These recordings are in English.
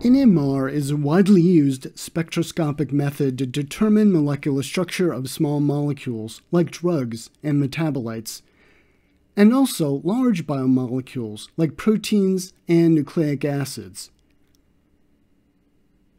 NMR is a widely used spectroscopic method to determine molecular structure of small molecules like drugs and metabolites, and also large biomolecules like proteins and nucleic acids.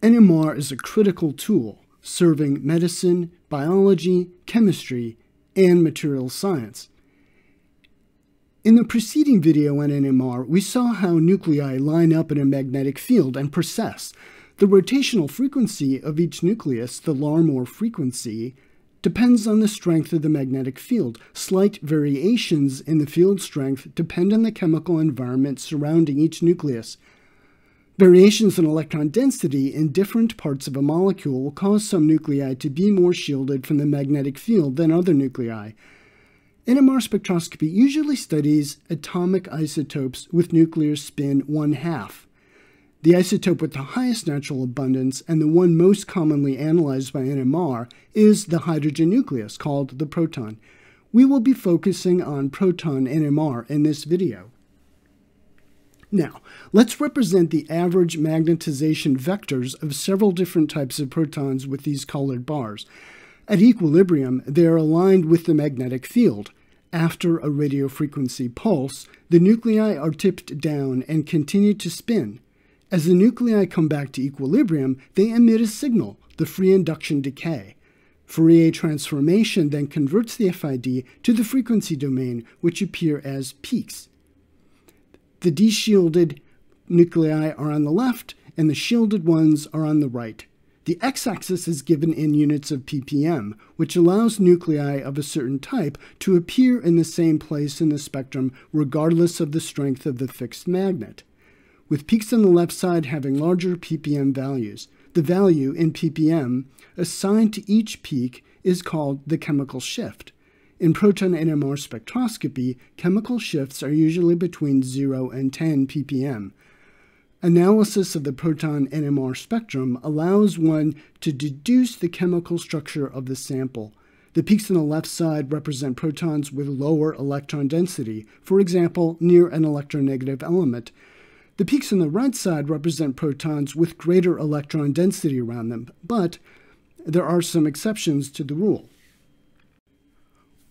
NMR is a critical tool serving medicine, biology, chemistry, and materials science. In the preceding video on NMR, we saw how nuclei line up in a magnetic field and precess. The rotational frequency of each nucleus, the Larmor frequency, depends on the strength of the magnetic field. Slight variations in the field strength depend on the chemical environment surrounding each nucleus. Variations in electron density in different parts of a molecule will cause some nuclei to be more shielded from the magnetic field than other nuclei. NMR spectroscopy usually studies atomic isotopes with nuclear spin 1/2. The isotope with the highest natural abundance and the one most commonly analyzed by NMR is the hydrogen nucleus, called the proton. We will be focusing on proton NMR in this video. Now, let's represent the average magnetization vectors of several different types of protons with these colored bars. At equilibrium, they are aligned with the magnetic field. After a radiofrequency pulse, the nuclei are tipped down and continue to spin. As the nuclei come back to equilibrium, they emit a signal, the free induction decay. Fourier transformation then converts the FID to the frequency domain, which appear as peaks. The deshielded nuclei are on the left, and the shielded ones are on the right. The x-axis is given in units of ppm, which allows nuclei of a certain type to appear in the same place in the spectrum regardless of the strength of the fixed magnet, with peaks on the left side having larger ppm values. The value in ppm assigned to each peak is called the chemical shift. In proton NMR spectroscopy, chemical shifts are usually between 0 and 10 ppm. Analysis of the proton NMR spectrum allows one to deduce the chemical structure of the sample. The peaks on the left side represent protons with lower electron density, for example, near an electronegative element. The peaks on the right side represent protons with greater electron density around them, but there are some exceptions to the rule.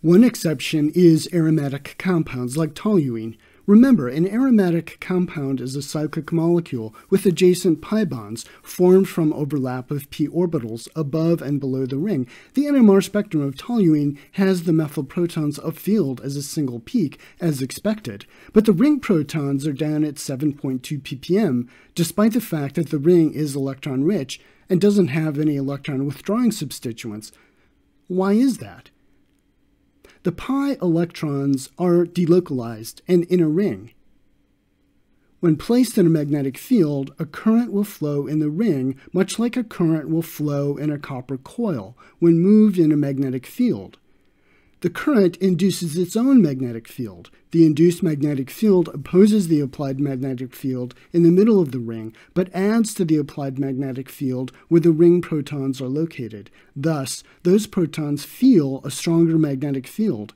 One exception is aromatic compounds like toluene. Remember, an aromatic compound is a cyclic molecule with adjacent pi bonds formed from overlap of p orbitals above and below the ring. The NMR spectrum of toluene has the methylprotons afield as a single peak, as expected, but the ring protons are down at 7.2 ppm, despite the fact that the ring is electron-rich and doesn't have any electron-withdrawing substituents. Why is that? The pi electrons are delocalized and in a ring. When placed in a magnetic field, a current will flow in the ring, much like a current will flow in a copper coil when moved in a magnetic field. The current induces its own magnetic field. The induced magnetic field opposes the applied magnetic field in the middle of the ring, but adds to the applied magnetic field where the ring protons are located. Thus, those protons feel a stronger magnetic field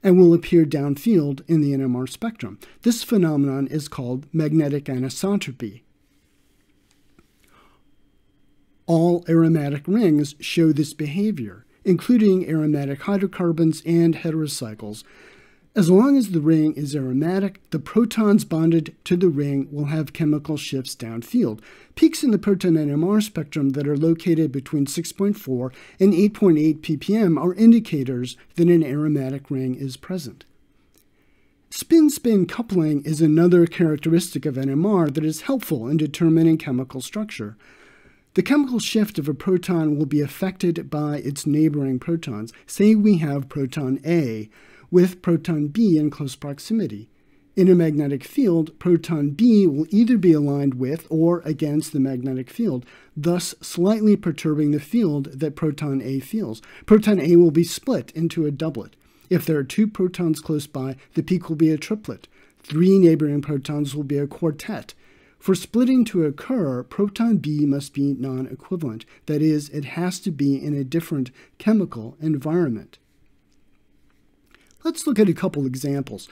and will appear downfield in the NMR spectrum. This phenomenon is called magnetic anisotropy. All aromatic rings show this behavior, including aromatic hydrocarbons and heterocycles. As long as the ring is aromatic, the protons bonded to the ring will have chemical shifts downfield. Peaks in the proton NMR spectrum that are located between 6.4 and 8.8 ppm are indicators that an aromatic ring is present. Spin-spin coupling is another characteristic of NMR that is helpful in determining chemical structure. The chemical shift of a proton will be affected by its neighboring protons. Say we have proton A with proton B in close proximity. In a magnetic field, proton B will either be aligned with or against the magnetic field, thus slightly perturbing the field that proton A feels. Proton A will be split into a doublet. If there are two protons close by, the peak will be a triplet. 3 neighboring protons will be a quartet. For splitting to occur, proton B must be non-equivalent. That is, it has to be in a different chemical environment. Let's look at a couple examples.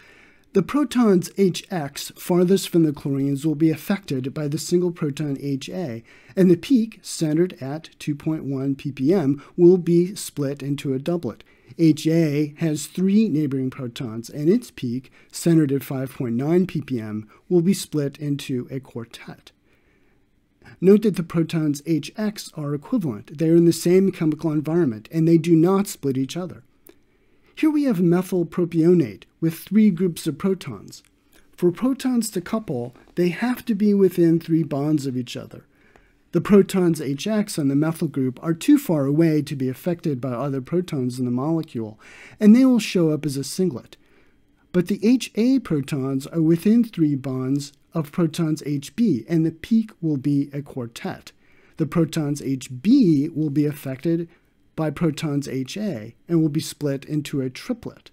The protons HX farthest from the chlorines will be affected by the single proton HA, and the peak, centered at 2.1 ppm, will be split into a doublet. HA has 3 neighboring protons, and its peak, centered at 5.9 ppm, will be split into a quartet. Note that the protons HX are equivalent. They are in the same chemical environment, and they do not split each other. Here we have methylpropionate with 3 groups of protons. For protons to couple, they have to be within 3 bonds of each other. The protons HX on the methyl group are too far away to be affected by other protons in the molecule, and they will show up as a singlet. But the HA protons are within 3 bonds of protons HB, and the peak will be a quartet. The protons HB will be affected by protons HA and will be split into a triplet.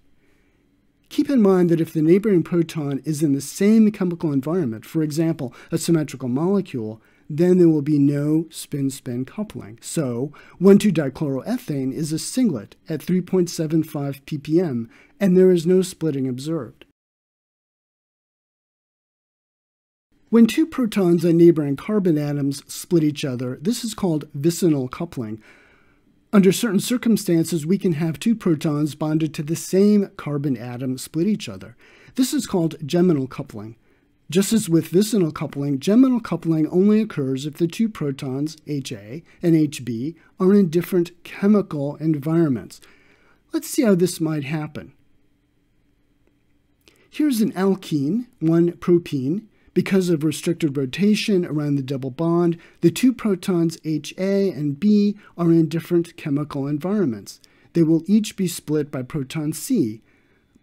Keep in mind that if the neighboring proton is in the same chemical environment, for example, a symmetrical molecule, then there will be no spin-spin coupling. So 1,2-dichloroethane is a singlet at 3.75 ppm, and there is no splitting observed. When 2 protons on neighboring carbon atoms split each other, this is called vicinal coupling. Under certain circumstances, we can have 2 protons bonded to the same carbon atom split each other. This is called geminal coupling. Just as with vicinal coupling, geminal coupling only occurs if the 2 protons, HA and HB, are in different chemical environments. Let's see how this might happen. Here's an alkene, 1-propene. Because of restricted rotation around the double bond, the 2 protons HA and B are in different chemical environments. They will each be split by proton C,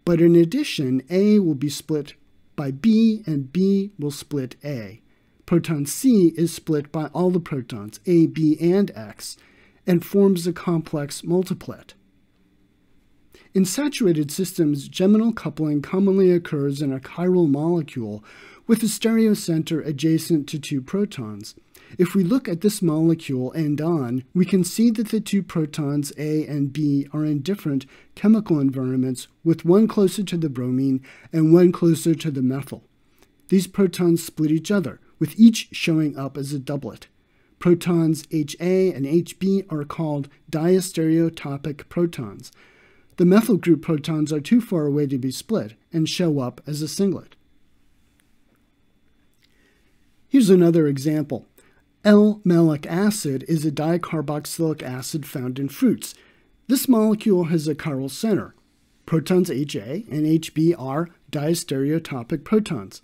but in addition, A will be split by B and B will split A. Proton C is split by all the protons, A, B, and X, and forms a complex multiplet. In saturated systems, geminal coupling commonly occurs in a chiral molecule with a stereocenter adjacent to 2 protons. If we look at this molecule end-on, we can see that the 2 protons A and B are in different chemical environments, with one closer to the bromine and one closer to the methyl. These protons split each other, with each showing up as a doublet. Protons HA and HB are called diastereotopic protons. The methyl group protons are too far away to be split and show up as a singlet. Here's another example. L-malic acid is a dicarboxylic acid found in fruits. This molecule has a chiral center. Protons HA and HB are diastereotopic protons.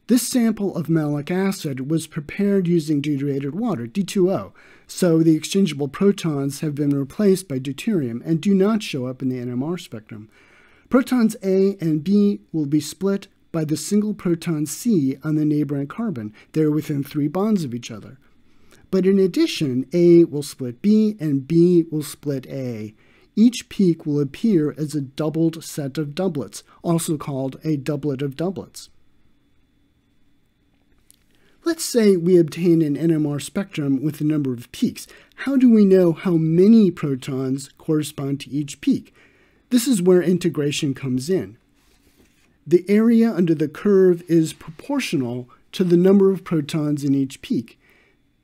This sample of malic acid was prepared using deuterated water, D2O, so the exchangeable protons have been replaced by deuterium and do not show up in the NMR spectrum. Protons A and B will be split by the single proton C on the neighboring carbon. They're within 3 bonds of each other. But in addition, A will split B and B will split A. Each peak will appear as a doubled set of doublets, also called a doublet of doublets. Let's say we obtain an NMR spectrum with a number of peaks. How do we know how many protons correspond to each peak? This is where integration comes in. The area under the curve is proportional to the number of protons in each peak.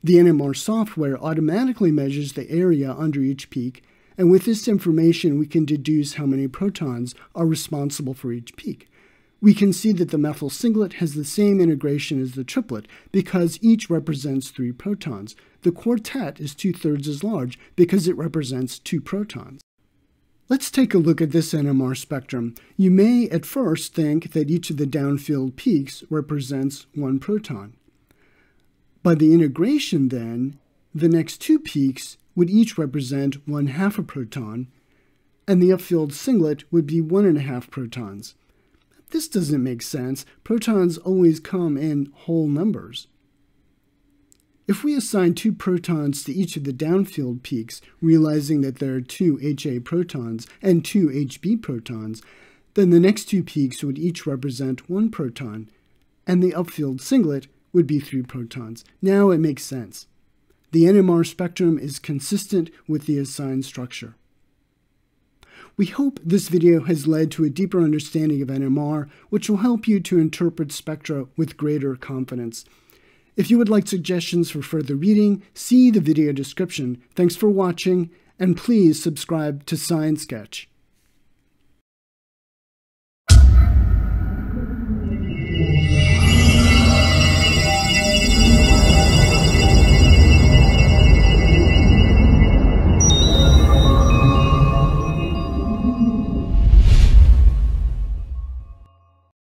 The NMR software automatically measures the area under each peak, and with this information we can deduce how many protons are responsible for each peak. We can see that the methyl singlet has the same integration as the triplet because each represents 3 protons. The quartet is 2/3 as large because it represents 2 protons. Let's take a look at this NMR spectrum. You may at first think that each of the downfield peaks represents 1 proton. By the integration then, the next 2 peaks would each represent 1/2 a proton, and the upfield singlet would be 1.5 protons. This doesn't make sense. Protons always come in whole numbers. If we assign 2 protons to each of the downfield peaks, realizing that there are 2 HA protons and 2 HB protons, then the next 2 peaks would each represent 1 proton, and the upfield singlet would be 3 protons. Now it makes sense. The NMR spectrum is consistent with the assigned structure. We hope this video has led to a deeper understanding of NMR, which will help you to interpret spectra with greater confidence. If you would like suggestions for further reading, see the video description. Thanks for watching, and please subscribe to Science Sketch.